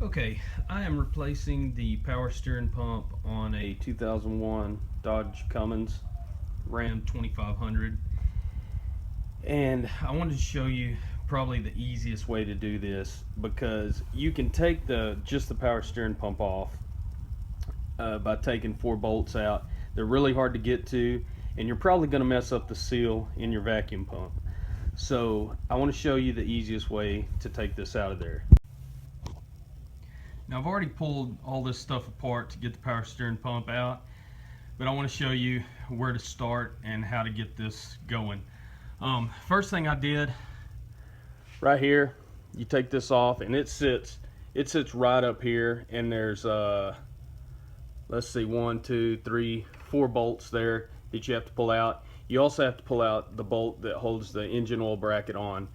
Okay, I am replacing the power steering pump on a 2001 Dodge Cummins Ram 2500, and I wanted to show you probably the easiest way to do this, because you can take just the power steering pump off by taking 4 bolts out. They're really hard to get to, and you're probably going to mess up the seal in your vacuum pump. So I want to show you the easiest way to take this out of there. Now, I've already pulled all this stuff apart to get the power steering pump out, but I want to show you where to start and how to get this going. First thing I did, right here, you take this off, and it sits right up here, and there's let's see, 1, 2, 3, 4 bolts there that you have to pull out. You also have to pull out the bolt that holds the engine oil bracket on.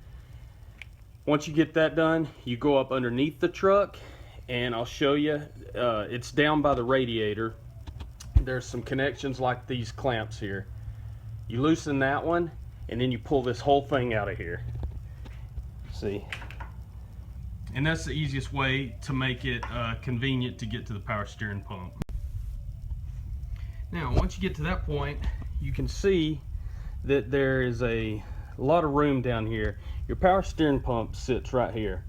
Once you get that done, you go up underneath the truck, and I'll show you. It's down by the radiator. There's some connections like these clamps here. You loosen that one, and then you pull this whole thing out of here. See? And that's the easiest way to make it convenient to get to the power steering pump. Now, once you get to that point, you can see that there is a lot of room down here. Your power steering pump sits right here,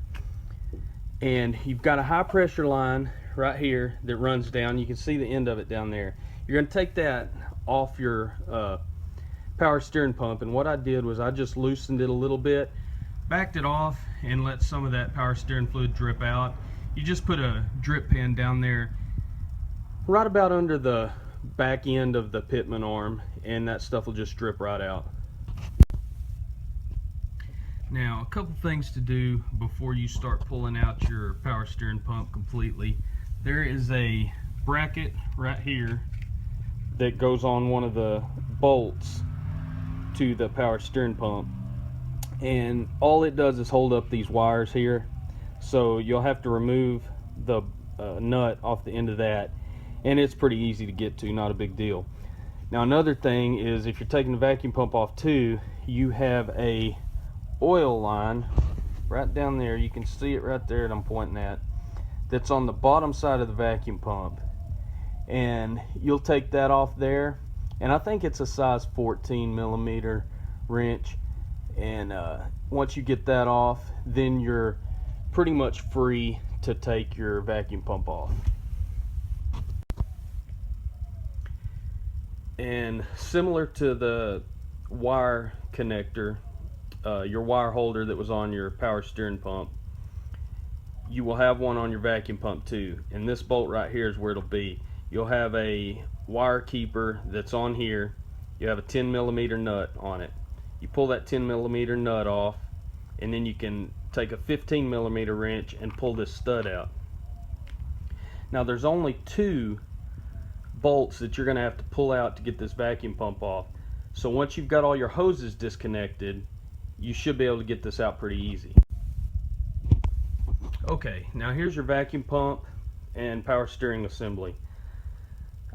and you've got a high pressure line right here that runs down. You can see the end of it down there. You're going to take that off your power steering pump, and what I did was I just loosened it a little bit, backed it off, and let some of that power steering fluid drip out. You just put a drip pen down there right about under the back end of the pitman arm, and that stuff will just drip right out. Now, a couple things to do before you start pulling out your power steering pump completely. There is a bracket right here that goes on one of the bolts to the power steering pump, and all it does is hold up these wires here, so you'll have to remove the nut off the end of that, and it's pretty easy to get to, not a big deal. Now, another thing is, if you're taking the vacuum pump off too, you have a oil line right down there. You can see it right there that I'm pointing at, that's on the bottom side of the vacuum pump, and you'll take that off there, and I think it's a size 14 millimeter wrench, and once you get that off, then you're pretty much free to take your vacuum pump off. And similar to the wire connector, your wire holder that was on your power steering pump, you will have one on your vacuum pump too, and this bolt right here is where it'll be. You'll have a wire keeper that's on here. You have a 10 millimeter nut on it. You pull that 10 millimeter nut off, and then you can take a 15 millimeter wrench and pull this stud out. Now, there's only 2 bolts that you're going to have to pull out to get this vacuum pump off. So once you've got all your hoses disconnected, you should be able to get this out pretty easy. Okay, now here's your vacuum pump and power steering assembly.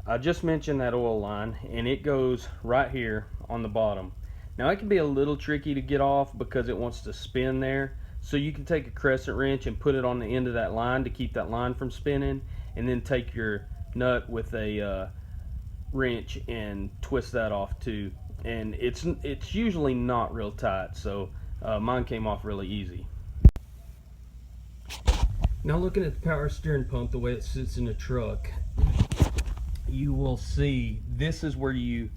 I just mentioned that oil line, and it goes right here on the bottom. Now, it can be a little tricky to get off because it wants to spin there, so you can take a crescent wrench and put it on the end of that line to keep that line from spinning, and then take your nut with a wrench and twist that off too. And it's usually not real tight, so mine came off really easy. Now, looking at the power steering pump, the way it sits in the truck, you will see this is where you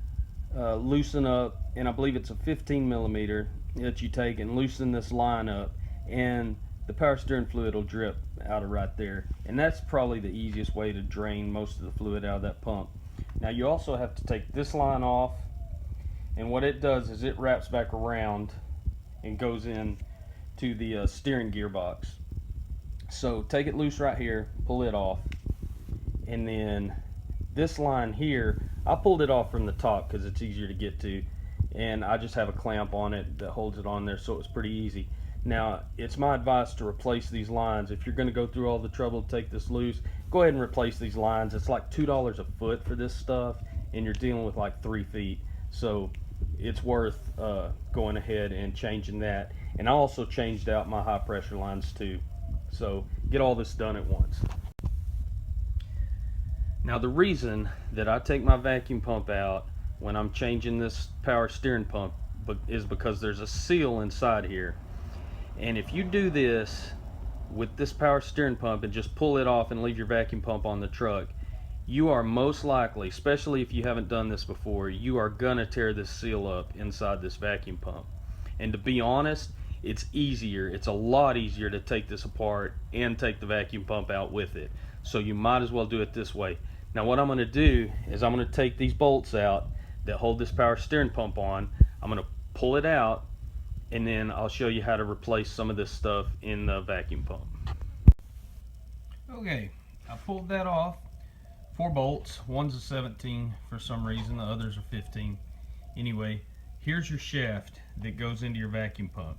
loosen up, and I believe it's a 15 millimeter that you take and loosen this line up, and the power steering fluid will drip out of right there, and that's probably the easiest way to drain most of the fluid out of that pump. Now, you also have to take this line off, and what it does is it wraps back around and goes in to the steering gearbox. So take it loose right here, pull it off, and then this line here, I pulled it off from the top because it's easier to get to, and I just have a clamp on it that holds it on there, so it's pretty easy. Now, it's my advice to replace these lines. If you're going to go through all the trouble to take this loose, go ahead and replace these lines. It's like $2 a foot for this stuff, and you're dealing with like 3 feet, so it's worth going ahead and changing that. And I also changed out my high pressure lines too. So get all this done at once. Now the reason that I take my vacuum pump out when I'm changing this power steering pump is because there's a seal inside here. And if you do this with this power steering pump and just pull it off and leave your vacuum pump on the truck, you are most likely, especially if you haven't done this before, you are gonna tear this seal up inside this vacuum pump. And to be honest, it's a lot easier to take this apart and take the vacuum pump out with it. So you might as well do it this way. Now what I'm gonna do is I'm gonna take these bolts out that hold this power steering pump on. I'm gonna pull it out, and then I'll show you how to replace some of this stuff in the vacuum pump. Okay, I pulled that off. 4 bolts, one's a 17 for some reason, the others are 15. Anyway, here's your shaft that goes into your vacuum pump.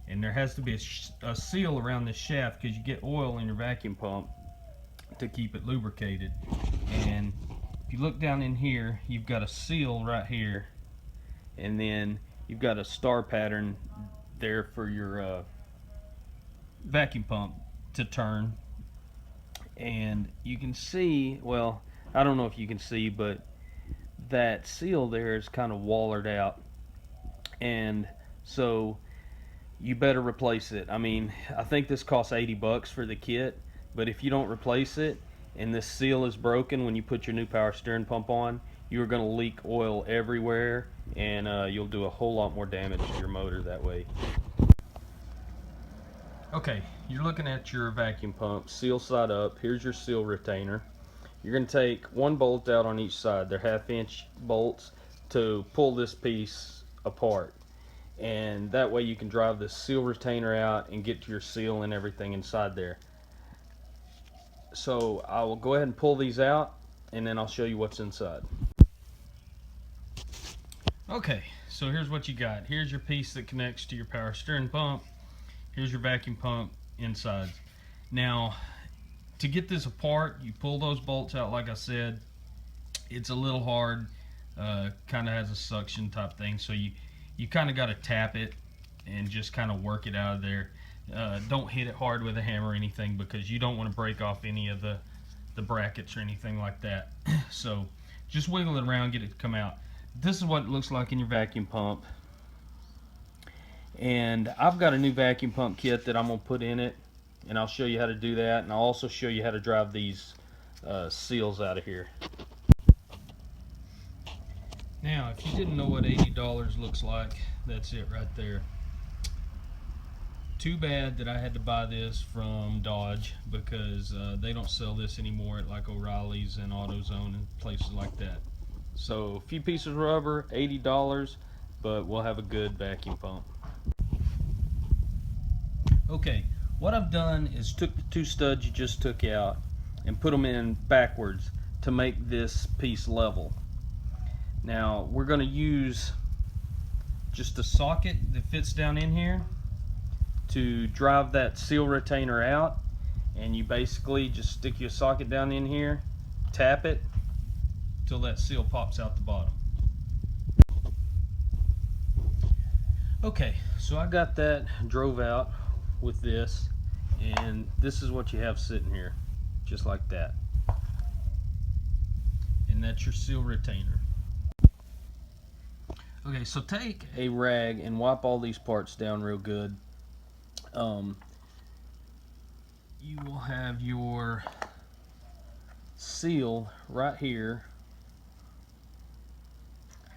And there has to be a seal around this shaft because you get oil in your vacuum pump to keep it lubricated. And if you look down in here, you've got a seal right here, and then you've got a star pattern there for your vacuum pump to turn. And you can see, well, I don't know if you can see, but that seal there is kind of wallered out, and so you better replace it. I mean, I think this costs 80 bucks for the kit, but if you don't replace it and this seal is broken when you put your new power steering pump on, you're going to leak oil everywhere, and you'll do a whole lot more damage to your motor that way. Okay, you're looking at your vacuum pump, seal side up. Here's your seal retainer. You're going to take 1 bolt out on each side. They're 1/2-inch bolts to pull this piece apart. And that way you can drive the seal retainer out and get to your seal and everything inside there. So I will go ahead and pull these out, and then I'll show you what's inside. Okay, so here's what you got. Here's your piece that connects to your power steering pump. Here's your vacuum pump insides. Now, to get this apart, you pull those bolts out like I said. It's a little hard, kind of has a suction type thing, so you kind of got to tap it and just kind of work it out of there. Don't hit it hard with a hammer or anything, because you don't want to break off any of the brackets or anything like that. So just wiggle it around, get it to come out. This is what it looks like in your vacuum pump. And I've got a new vacuum pump kit that I'm going to put in it, and I'll show you how to do that, and I'll also show you how to drive these seals out of here. Now, if you didn't know what $80 looks like, that's it right there. Too bad that I had to buy this from Dodge, because they don't sell this anymore at like O'Reilly's and AutoZone and places like that. So a few pieces of rubber, $80, but we'll have a good vacuum pump. Okay, what I've done is took the 2 studs you just took out and put them in backwards to make this piece level. Now we're going to use just a socket that fits down in here to drive that seal retainer out, and you basically just stick your socket down in here, tap it till that seal pops out the bottom. Okay, so I got that drove out with this, and this is what you have sitting here, just like that. And that's your seal retainer. Okay, so take a rag and wipe all these parts down real good. You will have your seal right here,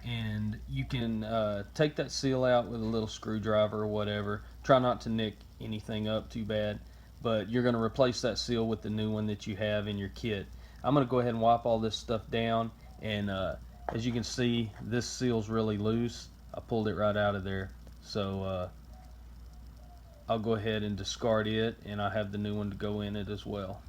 and you can take that seal out with a little screwdriver or whatever. Try not to nick anything up too bad, but you're going to replace that seal with the new one that you have in your kit. I'm going to go ahead and wipe all this stuff down, and as you can see, this seal's really loose. I pulled it right out of there, so I'll go ahead and discard it, and I have the new one to go in it as well.